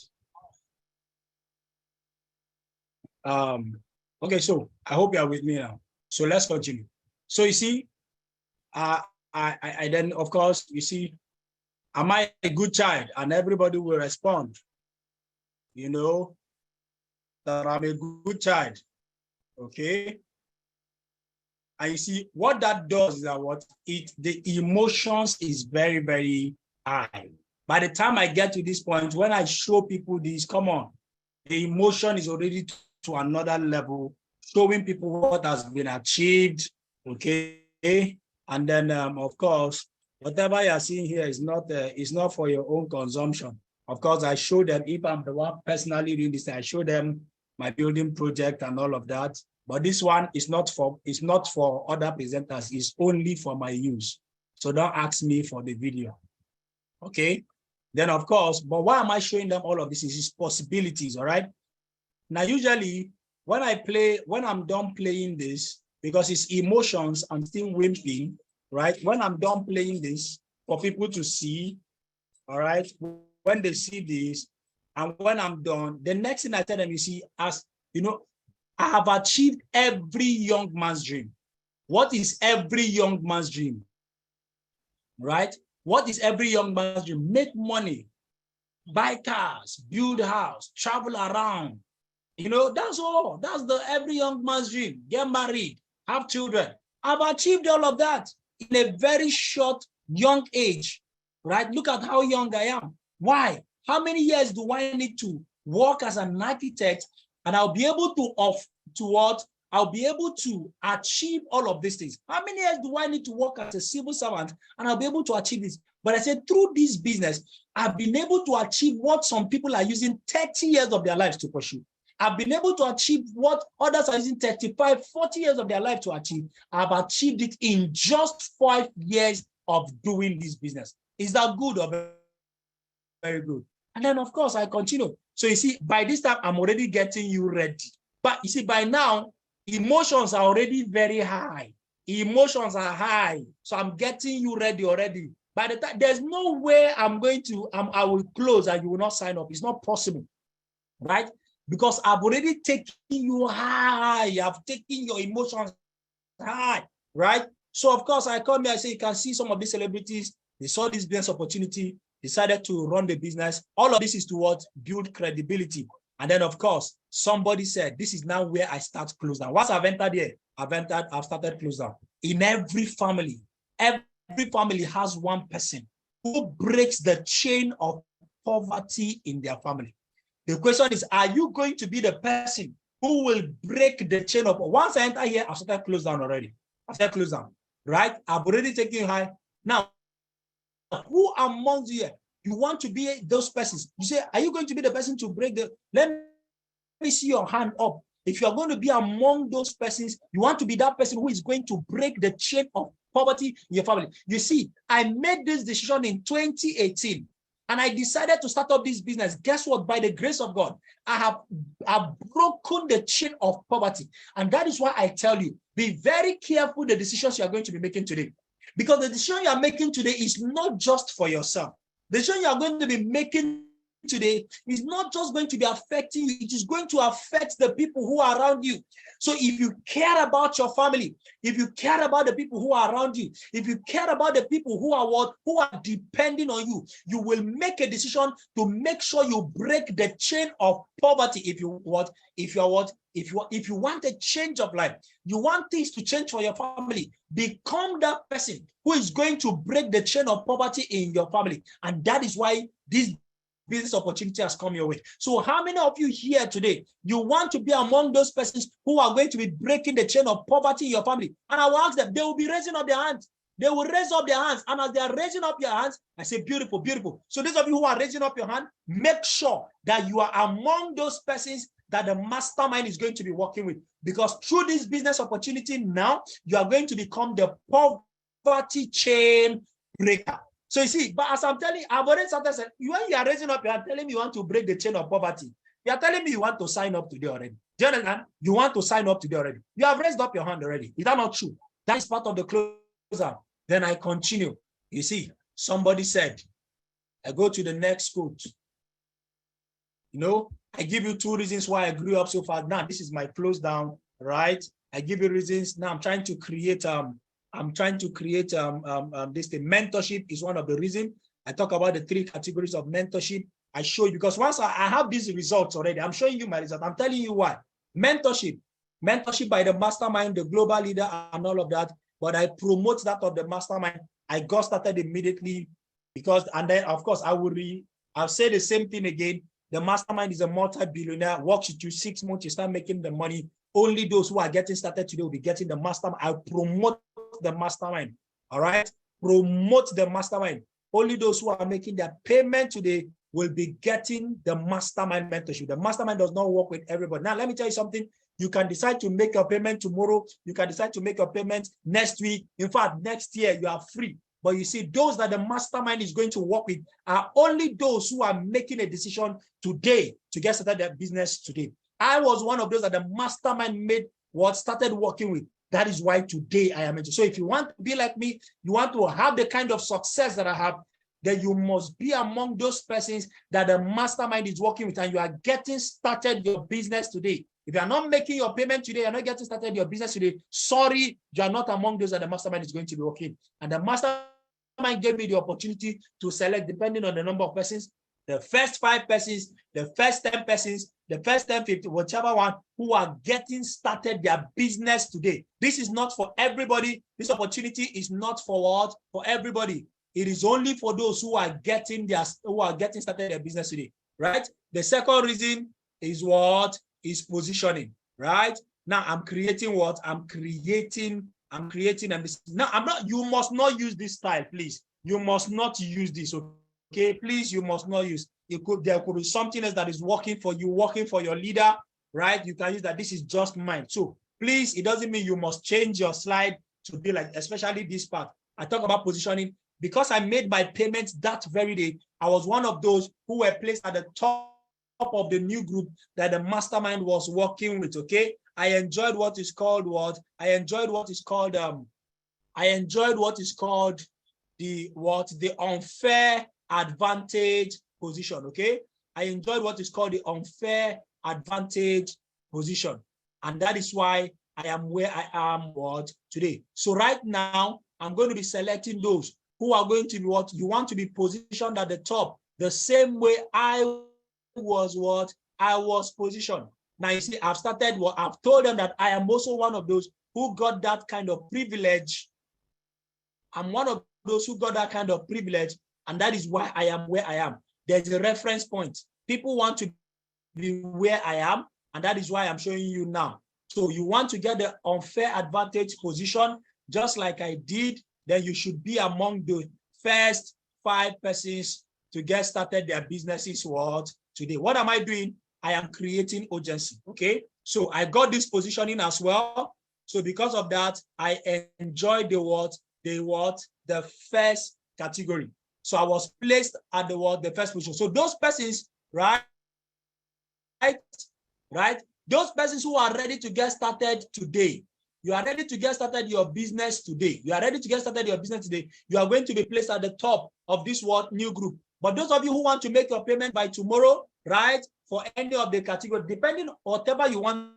Okay, so I hope you are with me now. So let's continue. So you see, I then of course you see, am I a good child? And everybody will respond. You know that I'm a good child. Okay. And you see, what that does is that the emotions is very, very high. By the time I get to this point, when I show people this, come on, the emotion is already to another level, showing people what has been achieved, okay? And then, of course, whatever you are seeing here is not for your own consumption. Of course, I show them, if I'm the one personally doing this, I show them my building project and all of that. But this one is not for other presenters, it's only for my use. So don't ask me for the video. Okay. Then of course, but why am I showing them all of this? Is possibilities, all right? Now, usually when I'm done playing this, because it's emotions, I'm still wimping, right? When I'm done playing this for people to see, all right, when they see this, and when I'm done, the next thing I tell them, you see, as you know, I have achieved every young man's dream. What is every young man's dream? Right? What is every young man's dream? Make money, buy cars, build a house, travel around. You know, that's all. That's the every young man's dream. Get married, have children. I've achieved all of that in a very short, young age. Right? Look at how young I am. Why? How many years do I need to work as an architect, and I'll be able I'll be able to achieve all of these things? How many years do I need to work as a civil servant, and I'll be able to achieve this? But I said, through this business, I've been able to achieve what some people are using 30 years of their lives to pursue. I've been able to achieve what others are using 35, 40 years of their life to achieve. I've achieved it in just 5 years of doing this business. Is that good or very good? And then, of course, I continue. So you see, by this time, I'm already getting you ready. But you see, by now, emotions are already very high. Emotions are high. So I'm getting you ready already. By the time, there's no way I will close and you will not sign up. It's not possible, right? Because I've already taken you high. I've taken your emotions high, right? So, of course, I come here, I say, you can see some of these celebrities, they saw this business opportunity, decided to run the business. All of this is to what? Build credibility. And then, of course, somebody said, this is now where I start close down. Once I've entered here, I've started close down. In every family has one person who breaks the chain of poverty in their family. The question is, are you going to be the person who will break the chain of? Once I enter here, I've started close down already. I've started close down, right? I've already taken you high. Now, who among you you want to be those persons? You say, are you going to be the person to break the? Let me see your hand up. If you are going to be among those persons, you want to be that person who is going to break the chain of poverty in your family. You see, I made this decision in 2018. And I decided to start up this business. Guess what? By the grace of God, I have broken the chain of poverty. And that is why I tell you, be very careful the decisions you are going to be making today. Because the decision you are making today is not just for yourself. The decision you are going to be making today is not just going to be affecting you, it is going to affect the people who are around you. So if you care about your family, if you care about the people who are around you, if you care about the people who are depending on you, you will make a decision to make sure you break the chain of poverty. If you want a change of life, you want things to change for your family, become that person who is going to break the chain of poverty in your family. And that is why this business opportunity has come your way. So how many of you here today, you want to be among those persons who are going to be breaking the chain of poverty in your family? And I will ask them, they will be raising up their hands. They will raise up their hands. And as they are raising up your hands, I say, beautiful, beautiful. So those of you who are raising up your hand, make sure that you are among those persons that the mastermind is going to be working with. Because through this business opportunity now, you are going to become the poverty chain breaker. So you see, but as I'm telling you, I've already started saying, when you are raising up, you are telling me you want to break the chain of poverty. You are telling me you want to sign up today already. Do you understand? You want to sign up today already. You have raised up your hand already. Is that not true? That is part of the closeout. Then I continue. You see, somebody said, I go to the next quote. You know, I give you 2 reasons why I grew up so far. Now, this is my close down, right? I give you reasons. Now I'm trying to create this thing. Mentorship is one of the reasons. I talk about the 3 categories of mentorship. I show you, because once I have these results already, I'm showing you my results. I'm telling you why. Mentorship mentorship by the mastermind, the global leader, and all of that. But I promote that of the mastermind. I got started immediately because, and then of course I'll say the same thing again. The mastermind is a multi-billionaire, works with you 6 months, you start making the money. Only those who are getting started today will be getting the mastermind. I promote the mastermind. All right. Promote the mastermind. Only those who are making their payment today will be getting the mastermind mentorship. The mastermind does not work with everybody. Now, let me tell you something. You can decide to make your payment tomorrow. You can decide to make your payment next week. In fact, next year you are free. But you see, those that the mastermind is going to work with are only those who are making a decision today to get started their business today. I was one of those that the mastermind made what started working with. That is why today I am into. So if you want to be like me, you want to have the kind of success that I have, then you must be among those persons that the mastermind is working with, and you are getting started your business today. If you are not making your payment today, you're not getting started your business today, sorry, you are not among those that the mastermind is going to be working. And the mastermind gave me the opportunity to select, depending on the number of persons, the first 5 persons, the first 10 persons, the first 10, 50, whichever one, who are getting started their business today. This is not for everybody. This opportunity is not for what? For everybody. It is only for those who are getting started their business today, right? The second reason is what? Is positioning, right? Now I'm creating what? I'm creating a business. Now you must not use this style, please. You must not use this, okay? Please, you must not use. There could be something else that is working for you, working for your leader, right? You can use that. This is just mine. So please, it doesn't mean you must change your slide to be like, especially this part. I talk about positioning because I made my payments that very day. I was one of those who were placed at the top of the new group that the mastermind was working with. Okay, I enjoyed what is called the unfair advantage position. Okay, I enjoyed what is called the unfair advantage position, and that is why I am where I am today. So right now I'm going to be selecting those who are going to be what you want to be positioned at the top, the same way I was positioned. Now you see, I've told them that I am also one of those who got that kind of privilege. I'm one of those who got that kind of privilege, and that is why I am where I am. There's a reference point. People want to be where I am, and that is why I'm showing you now. So you want to get the unfair advantage position, just like I did, then you should be among the first 5 persons to get started their businesses today. What am I doing? I am creating urgency. Okay, so I got this positioning as well. So because of that, I enjoyed the first category. So I was placed at the first position. So those persons, right? Those persons who are ready to get started today, you are ready to get started your business today. You are ready to get started your business today. You are going to be placed at the top of this new group. But those of you who want to make your payment by tomorrow, right, for any of the categories, depending on whatever you want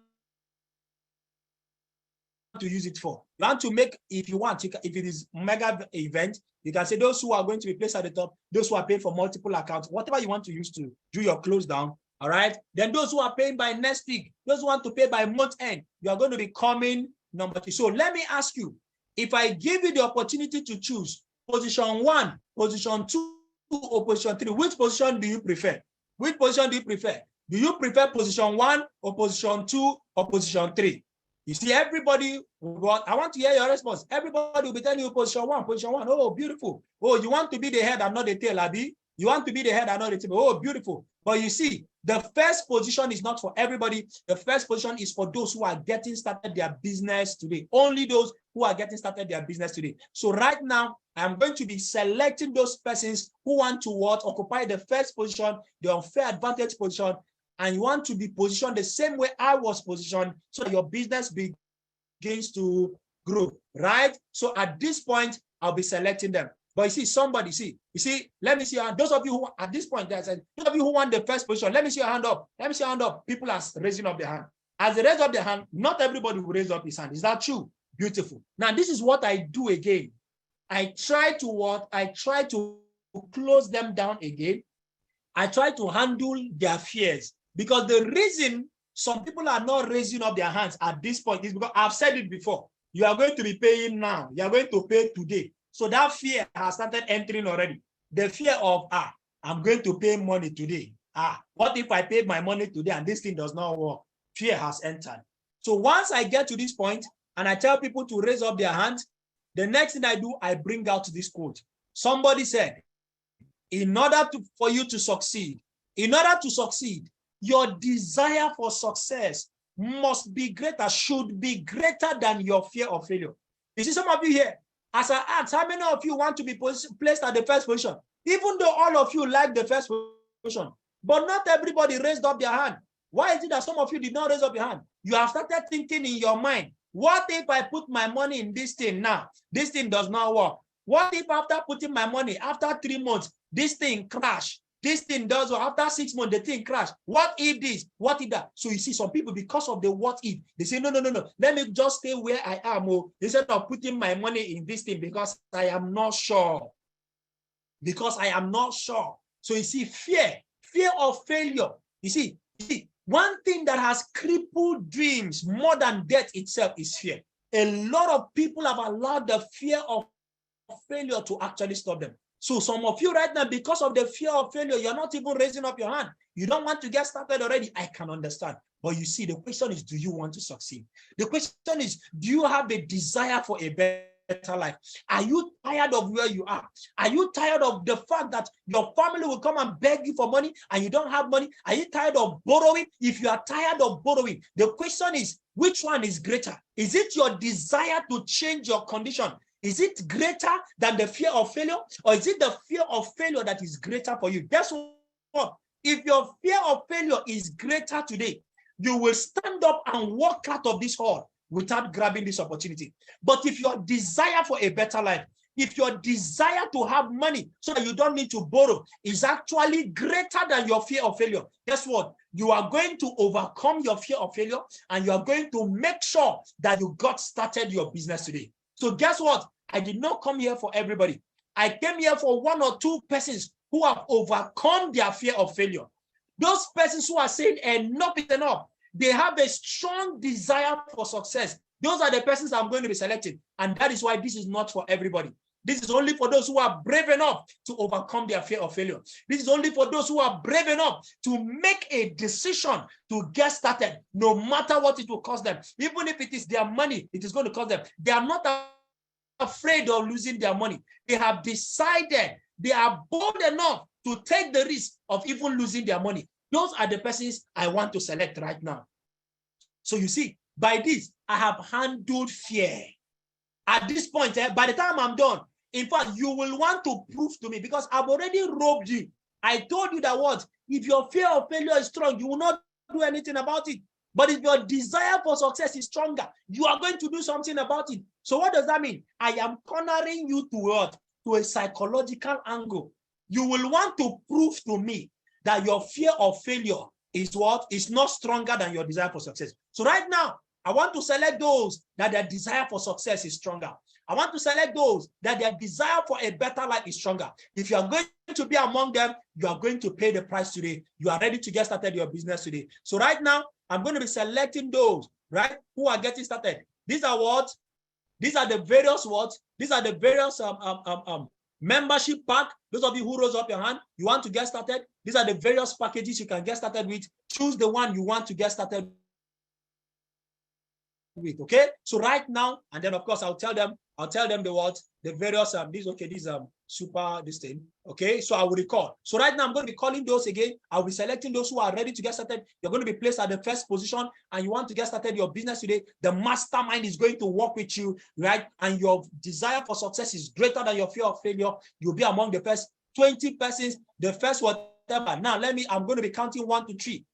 to use it for. You want to make, if it is mega event, you can say those who are going to be placed at the top, those who are paying for multiple accounts, whatever you want to use to do your close down. All right. Then those who are paying by next week, those who want to pay by month end, you are going to be coming number 2. So let me ask you, if I give you the opportunity to choose position 1, position 2, or position 3, which position do you prefer? Which position do you prefer? Do you prefer position 1 or position 2 or position 3? You see, everybody, I want to hear your response. Everybody will be telling you position 1, position 1. Oh, beautiful. Oh, you want to be the head and not the tail, Abi? You want to be the head and not the tail. Oh, beautiful. But you see, the first position is not for everybody. The first position is for those who are getting started their business today. Only those who are getting started their business today. So right now, I'm going to be selecting those persons who want to occupy the first position, the unfair advantage position, and you want to be positioned the same way I was positioned so that your business begins to grow, right? So at this point, I'll be selecting them. But you see, let me see, those of you who, at this point, those of you who want the first position, let me see your hand up. Let me see your hand up. People are raising up their hand. As they raise up their hand, not everybody will raise up his hand. Is that true? Beautiful. Now, this is what I do again. I try to close them down again. I try to handle their fears, because the reason some people are not raising up their hands at this point. It's because I've said it before. You are going to be paying now. You are going to pay today. So that fear has started entering already. The fear of, I'm going to pay money today. What if I pay my money today and this thing does not work? Fear has entered. So once I get to this point and I tell people to raise up their hands, the next thing I do, I bring out this quote. Somebody said, for you to succeed, your desire for success must be greater, should be greater than your fear of failure. You see, some of you here, as I asked, how many of you want to be placed at the first position? Even though all of you like the first position, but not everybody raised up their hand. Why is it that some of you did not raise up your hand? You have started thinking in your mind, what if I put my money in this thing now? This thing does not work. What if after putting my money, after 3 months, this thing crash? This thing does work. After 6 months, the thing crash. What if this? What if that? So you see, some people, because of the what if, they say, no. Let me just stay where I am, instead of putting my money in this thing because I am not sure. Because I am not sure. So you see, fear of failure. You see, one thing that has crippled dreams more than death itself is fear. A lot of people have allowed the fear of failure to actually stop them. So some of you right now, because of the fear of failure, you're not even raising up your hand. You don't want to get started already. I can understand. But you see, the question is, do you want to succeed? The question is, do you have a desire for a better life? Are you tired of where you are? Are you tired of the fact that your family will come and beg you for money and you don't have money? Are you tired of borrowing? If you are tired of borrowing, the question is, which one is greater? Is it your desire to change your condition? Is it greater than the fear of failure? Or is it the fear of failure that is greater for you? Guess what? If your fear of failure is greater today, you will stand up and walk out of this hall without grabbing this opportunity. But if your desire for a better life, if your desire to have money so that you don't need to borrow is actually greater than your fear of failure, guess what? You are going to overcome your fear of failure and you are going to make sure that you got started your business today. So guess what? I did not come here for everybody. I came here for 1 or 2 persons who have overcome their fear of failure. Those persons who are saying enough is enough. They have a strong desire for success. Those are the persons I'm going to be selecting. And that is why this is not for everybody. This is only for those who are brave enough to overcome their fear of failure. This is only for those who are brave enough to make a decision to get started, no matter what it will cost them. Even if it is their money, it is going to cost them. They are not afraid of losing their money. They have decided, they are bold enough to take the risk of even losing their money. Those are the persons I want to select right now. So you see, by this, I have handled fear. At this point, by the time I'm done, in fact, you will want to prove to me because I've already robbed you. I told you that what? If your fear of failure is strong, you will not do anything about it. But if your desire for success is stronger, you are going to do something about it. So what does that mean? I am cornering you to what? To a psychological angle. You will want to prove to me that your fear of failure is what? Is not stronger than your desire for success. So right now, I want to select those that their desire for success is stronger. I want to select those that their desire for a better life is stronger. If you are going to be among them, you are going to pay the price today. You are ready to get started your business today. So right now, I'm going to be selecting those, right, who are getting started. These are what? These are the various what? These are the various membership pack. Those of you who rose up your hand, you want to get started. These are the various packages you can get started with. Choose the one you want to get started with. Okay, so right now, and then of course I'll tell them the what, the various these super this thing. Okay, so I will record. So right now I'm going to be calling those again. I'll be selecting those who are ready to get started. You're going to be placed at the first position and you want to get started your business today. The mastermind is going to work with you, right? And your desire for success is greater than your fear of failure. You'll be among the first 20 persons, the first whatever. Now I'm going to be counting 1 to 3.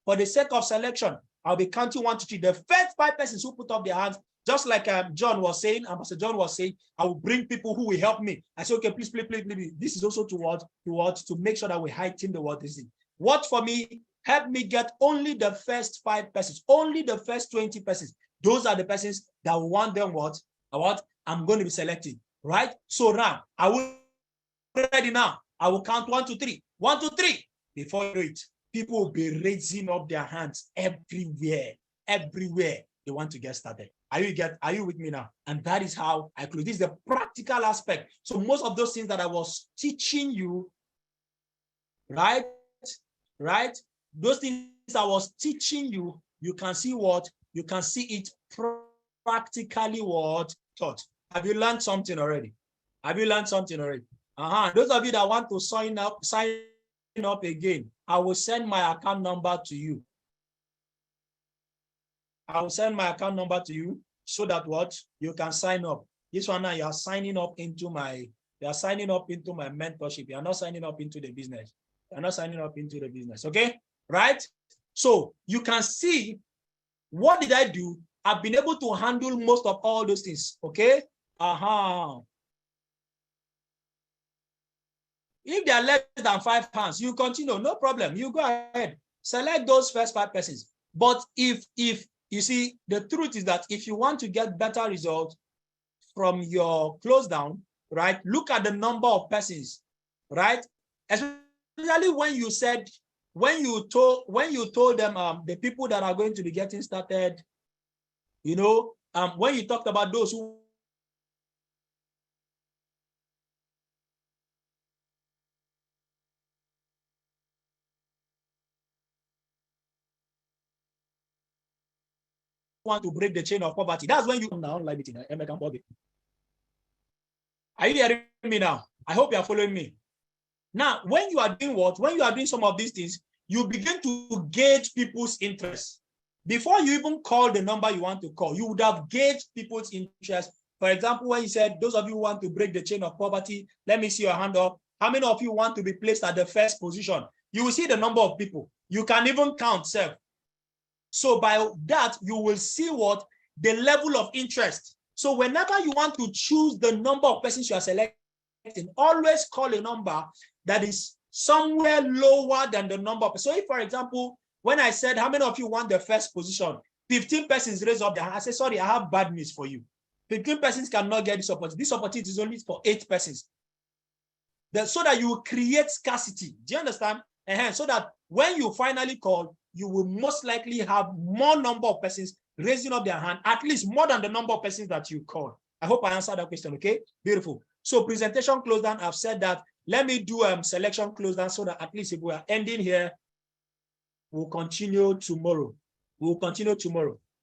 For the sake of selection, I'll be counting 1 to 3. The first 5 persons who put up their hands, just like John was saying, Ambassador John was saying, I will bring people who will help me. I say, okay, please. This is also to make sure that we heighten the word. What for me, help me get only the first 5 persons, only the first 20 persons. Those are the persons that want them what I'm going to be selecting, right? So now, I will ready now. I will count 1 to 3. 1 to 3. Before you do it, people will be raising up their hands everywhere. They want to get started. Are you with me now? And that is how I close. This is the practical aspect. So most of those things that I was teaching you, right? Those things I was teaching you, you can see what? You can see it practically what taught. Have you learned something already? Those of you that want to sign up again, I will send my account number to you. So that what? You can sign up. This one now, you are signing up into my mentorship. You are not signing up into the business. Okay? Right? So you can see, what did I do? I've been able to handle most of all those things. Okay? If there are less than 5 hands, you continue, no problem. You go ahead. Select those first 5 persons. But if you see, the truth is that if you want to get better results from your close down, right, look at the number of persons, right? Especially when you told them the people that are going to be getting started, when you talked about those who want to break the chain of poverty, that's when you come down like it. Are you hearing me now? I hope you are following me. Now, when you are doing what? When you are doing some of these things, you begin to gauge people's interest. Before you even call the number you want to call, you would have gauged people's interest. For example, when you said, those of you who want to break the chain of poverty, let me see your hand up. How many of you want to be placed at the first position? You will see the number of people. You can even count self. So by that, you will see what? The level of interest. So whenever you want to choose the number of persons you are selecting, always call a number that is somewhere lower than the number. So if, for example, when I said, how many of you want the first position? 15 persons raise up their hand. I said, sorry, I have bad news for you. 15 persons cannot get this opportunity. This opportunity is only for 8 persons. So that you will create scarcity. Do you understand? So that when you finally call, you will most likely have more number of persons raising up their hand, at least more than the number of persons that you call. I hope I answered that question, okay? Beautiful. So presentation close down, I've said that. Let me do selection close down so that at least if we are ending here, we'll continue tomorrow.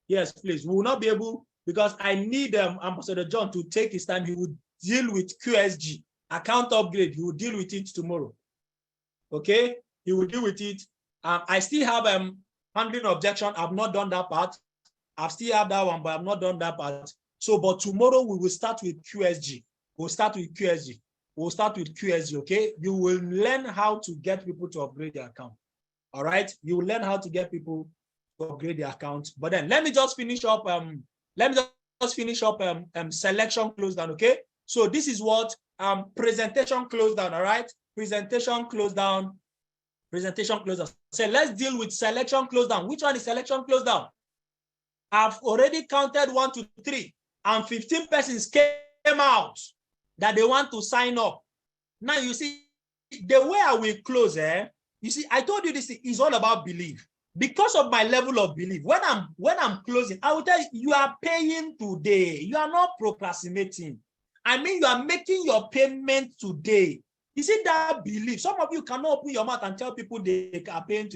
Yes, please. We will not be able, because I need Ambassador John to take his time. He will deal with QSG, account upgrade. He will deal with it tomorrow. Okay? He will deal with it. I still have handling objection. I've not done that part. I still have that one, but I've not done that part. So, but tomorrow we will start with QSG. We'll start with QSG, okay? You will learn how to get people to upgrade their account. All right? You will learn how to get people to upgrade their account. But then let me just finish up. Selection close down, okay? So this is what presentation close down, all right? Presentation close down. So let's deal with selection close down. Which one is selection close down? I've already counted 1 to 3, and 15 persons came out that they want to sign up. Now you see, the way I will close, you see, I told you this is all about belief. Because of my level of belief, when I'm closing, I will tell you, you are paying today. You are not procrastinating. I mean, you are making your payment today. You see that belief? Some of you cannot open your mouth and tell people they are paying today.